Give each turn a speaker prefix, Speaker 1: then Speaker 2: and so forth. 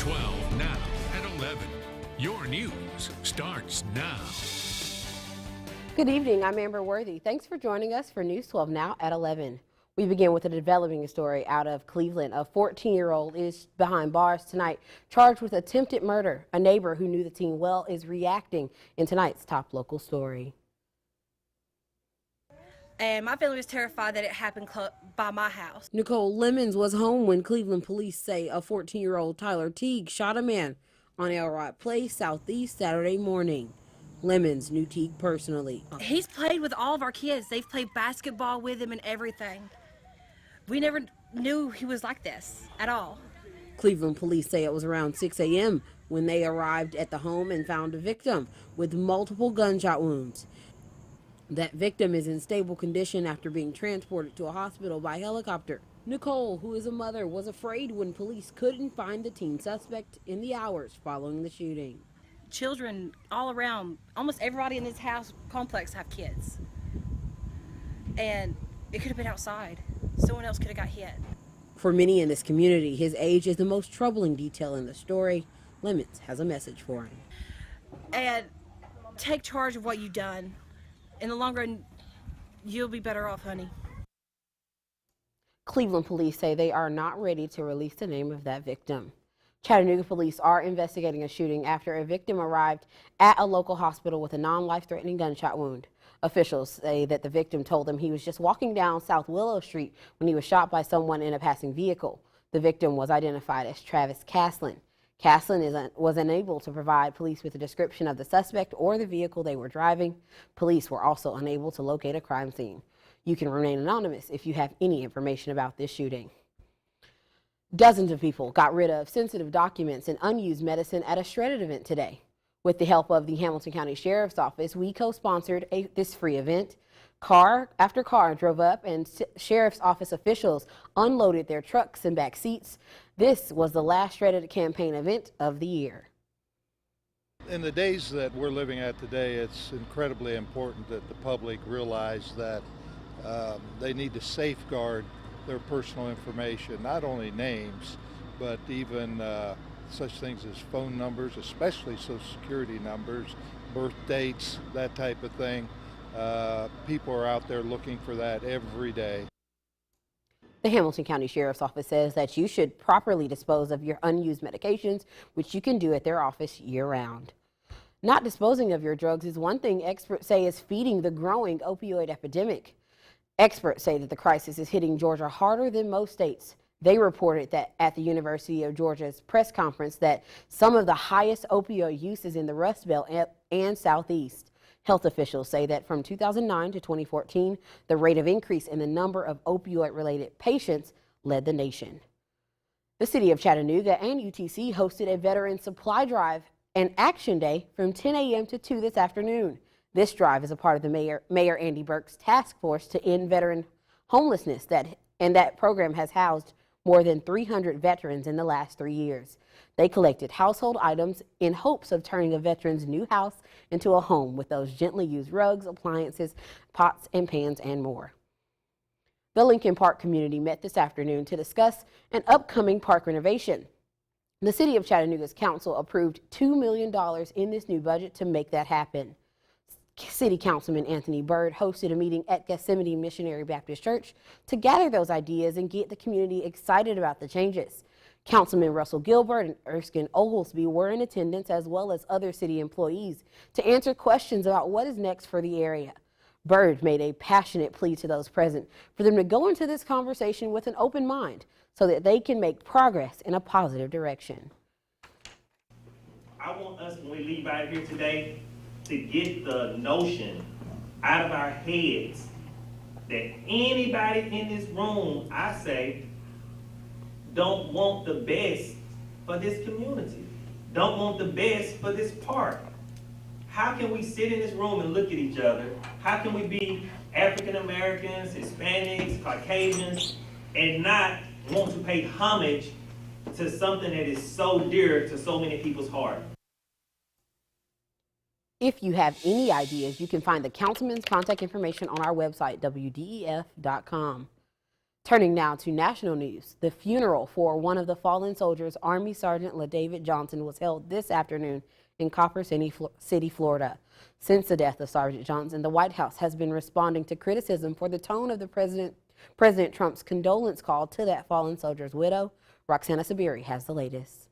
Speaker 1: 12 now at 11. Your news starts now.
Speaker 2: Good evening, I'm Amber Worthy. Thanks for joining us for News 12 now at 11. We begin with a developing story out of Cleveland. A 14-year-old is behind bars tonight, charged with attempted murder. A neighbor who knew the teen well is reacting in tonight's top local story.
Speaker 3: And my family was terrified that it happened by my house.
Speaker 2: Nicole Lemons was home when Cleveland police say a 14-year-old Tyler Teague shot a man on Elrod Place Southeast Saturday morning. Lemons knew Teague personally.
Speaker 3: He's played with all of our kids. They've played basketball with him and everything. We never knew he was like this at all.
Speaker 2: Cleveland police say it was around 6 a.m. when they arrived at the home and found a victim with multiple gunshot wounds. That victim is in stable condition after being transported to a hospital by helicopter. Nicole, who is a mother, was afraid when police couldn't find the teen suspect in the hours following the shooting.
Speaker 3: Children all around, almost everybody in this house complex have kids. And it could have been outside. Someone else could have got hit.
Speaker 2: For many in this community, his age is the most troubling detail in the story. Lemons has a message for him.
Speaker 3: And take charge of what you've done. In the long run, you'll be better off, honey.
Speaker 2: Cleveland police say they are not ready to release the name of that victim. Chattanooga police are investigating a shooting after a victim arrived at a local hospital with a non-life-threatening gunshot wound. Officials say that the victim told them he was just walking down South Willow Street when he was shot by someone in a passing vehicle. The victim was identified as Travis Caslin. Caslin was unable to provide police with a description of the suspect or the vehicle they were driving. Police were also unable to locate a crime scene. You can remain anonymous if you have any information about this shooting. Dozens of people got rid of sensitive documents and unused medicine at a shredded event today. With the help of the Hamilton County Sheriff's Office, we co-sponsored this free event. Car after car drove up and Sheriff's Office officials unloaded their trucks and back seats. This was the last shredded campaign event of the year.
Speaker 4: In the days that we're living at today, it's incredibly important that the public realize that they need to safeguard their personal information, not only names, but even such things as phone numbers, especially Social Security numbers, birth dates, that type of thing. People are out there looking for that every day.
Speaker 2: The Hamilton County Sheriff's Office says that you should properly dispose of your unused medications, which you can do at their office year-round. Not disposing of your drugs is one thing experts say is feeding the growing opioid epidemic. Experts say that the crisis is hitting Georgia harder than most states. They reported that at the University of Georgia's press conference that some of the highest opioid use is in the Rust Belt and Southeast. Health officials say that from 2009 to 2014, the rate of increase in the number of opioid-related patients led the nation. The city of Chattanooga and UTC hosted a veteran supply drive and action day from 10 a.m. to 2 this afternoon. This drive is a part of the Mayor Andy Burke's task force to end veteran homelessness, and that program has housed more than 300 veterans in the last 3 years. They collected household items in hopes of turning a veteran's new house into a home with those gently used rugs, appliances, pots and pans, and more. The Lincoln Park community met this afternoon to discuss an upcoming park renovation. The City of Chattanooga's council approved $2 million in this new budget to make that happen. City Councilman Anthony Byrd hosted a meeting at Gethsemane Missionary Baptist Church to gather those ideas and get the community excited about the changes. Councilman Russell Gilbert and Erskine Oglesby were in attendance, as well as other city employees, to answer questions about what is next for the area. Byrd made a passionate plea to those present for them to go into this conversation with an open mind so that they can make progress in a positive direction.
Speaker 5: I want us, when we leave out of here today, to get the notion out of our heads that anybody in this room, I say, don't want the best for this community, don't want the best for this park. How can we sit in this room and look at each other? How can we be African Americans, Hispanics, Caucasians, and not want to pay homage to something that is so dear to so many people's heart?
Speaker 2: If you have any ideas, you can find the councilman's contact information on our website, WDEF.com. Turning now to national news, the funeral for one of the fallen soldiers, Army Sergeant LaDavid Johnson, was held this afternoon in Copper City, Florida. Since the death of Sergeant Johnson, the White House has been responding to criticism for the tone of the President Trump's condolence call to that fallen soldier's widow. Roxana Sabiri has the latest.